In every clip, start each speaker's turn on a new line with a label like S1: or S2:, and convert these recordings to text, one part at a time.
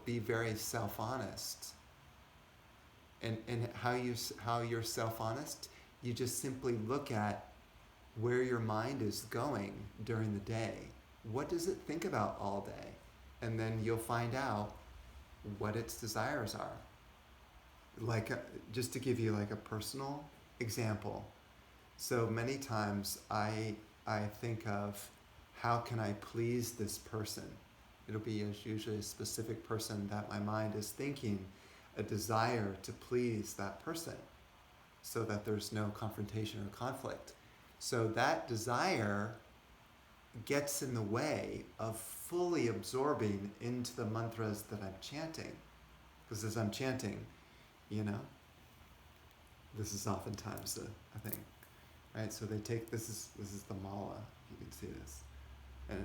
S1: be very self-honest. And how you're self-honest, you just simply look at where your mind is going during the day. What does it think about all day? And then you'll find out what its desires are. Like, just to give you like a personal example. So many times I think of, how can I please this person? It'll be usually a specific person that my mind is thinking, a desire to please that person so that there's no confrontation or conflict. So that desire gets in the way of fully absorbing into the mantras that I'm chanting. Because as I'm chanting, this is oftentimes a thing, right? So they take, this is the mala, you can see this. And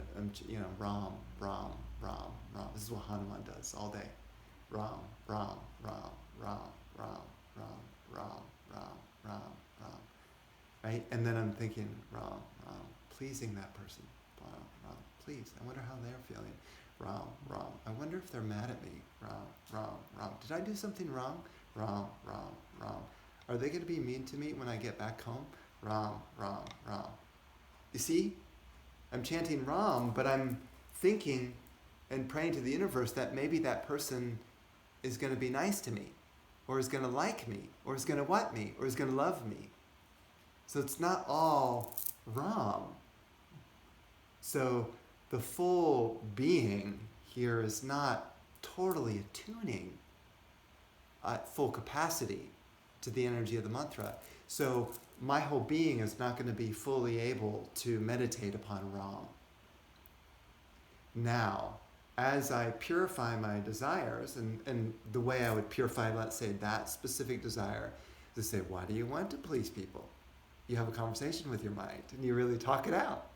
S1: Ram, Ram, Ram, Ram. This is what Hanuman does all day. Ram, Ram, Ram, Ram, Ram, Ram, Ram, Ram, Ram, Ram. Right? And then I'm thinking, Ram, Ram, pleasing that person. Ram, Ram, please. I wonder how they're feeling. Ram, Ram. I wonder if they're mad at me. Ram, Ram, Ram. Did I do something wrong? Ram, Ram, Ram. Are they going to be mean to me when I get back home? Ram, Ram, Ram. You see? I'm chanting Ram, but I'm thinking and praying to the universe that maybe that person is going to be nice to me, or is going to like me, or is going to want me, or is going to love me. So it's not all Ram. So the full being here is not totally attuning at full capacity to the energy of the mantra. So my whole being is not going to be fully able to meditate upon Ram. Now, as I purify my desires, and the way I would purify, let's say, that specific desire, is to say, why do you want to please people? You have a conversation with your mind, and you really talk it out.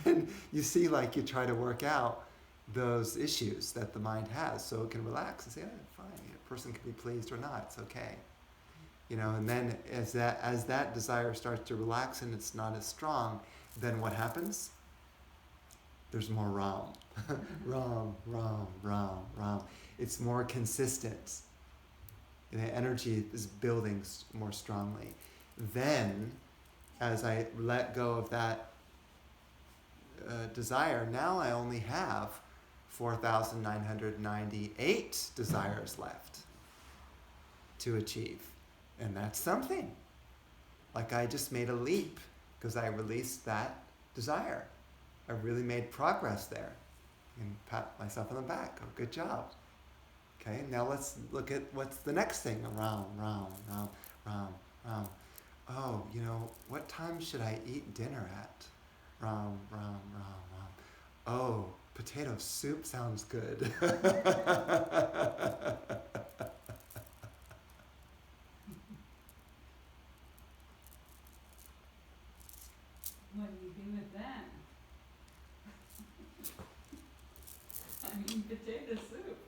S1: And you see, like, you try to work out those issues that the mind has so it can relax and say, fine, a person can be pleased or not, it's okay. And then as that desire starts to relax and it's not as strong, then what happens? There's more Ram. Ram, Ram, Ram, Ram. It's more consistent. The energy is building more strongly. Then, as I let go of that desire, now I only have 4,998 desires left to achieve. And that's something. Like, I just made a leap because I released that desire. I really made progress there. And pat myself on the back. Oh, good job. Okay, now let's look at what's the next thing. Ram, Ram, Ram, Ram, Ram. Oh, what time should I eat dinner at? Ram, Ram, Ram, Ram. Oh, potato soup sounds good.
S2: What do you do with that? Potato soup.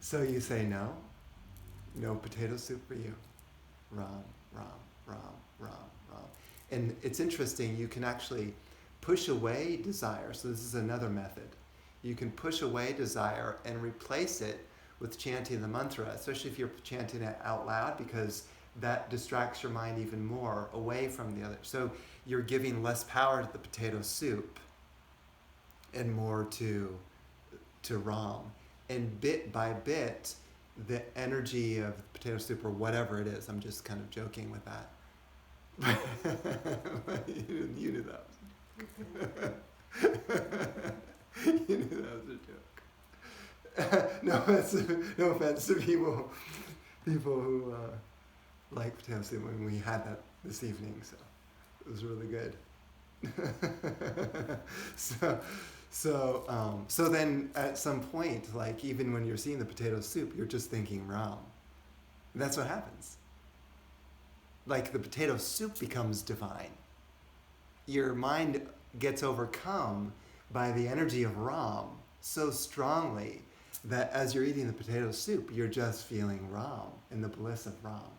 S1: So you say no potato soup for you. Ram, Ram, Ram, Ram, Ram. And it's interesting, you can actually push away desire. So this is another method. You can push away desire and replace it with chanting the mantra, especially if you're chanting it out loud, because that distracts your mind even more away from the other. So you're giving less power to the potato soup and more to Ram. And bit by bit, the energy of the potato soup, or whatever it is, I'm just kind of joking with that. You knew that. You knew that was a joke. No offense to people who like potato soup. I mean, we had that this evening, so it was really good. So then at some point, like, even when you're seeing the potato soup, you're just thinking Ram. That's what happens. Like, the potato soup becomes divine. Your mind gets overcome by the energy of Ram so strongly that as you're eating the potato soup, you're just feeling Ram and the bliss of Ram.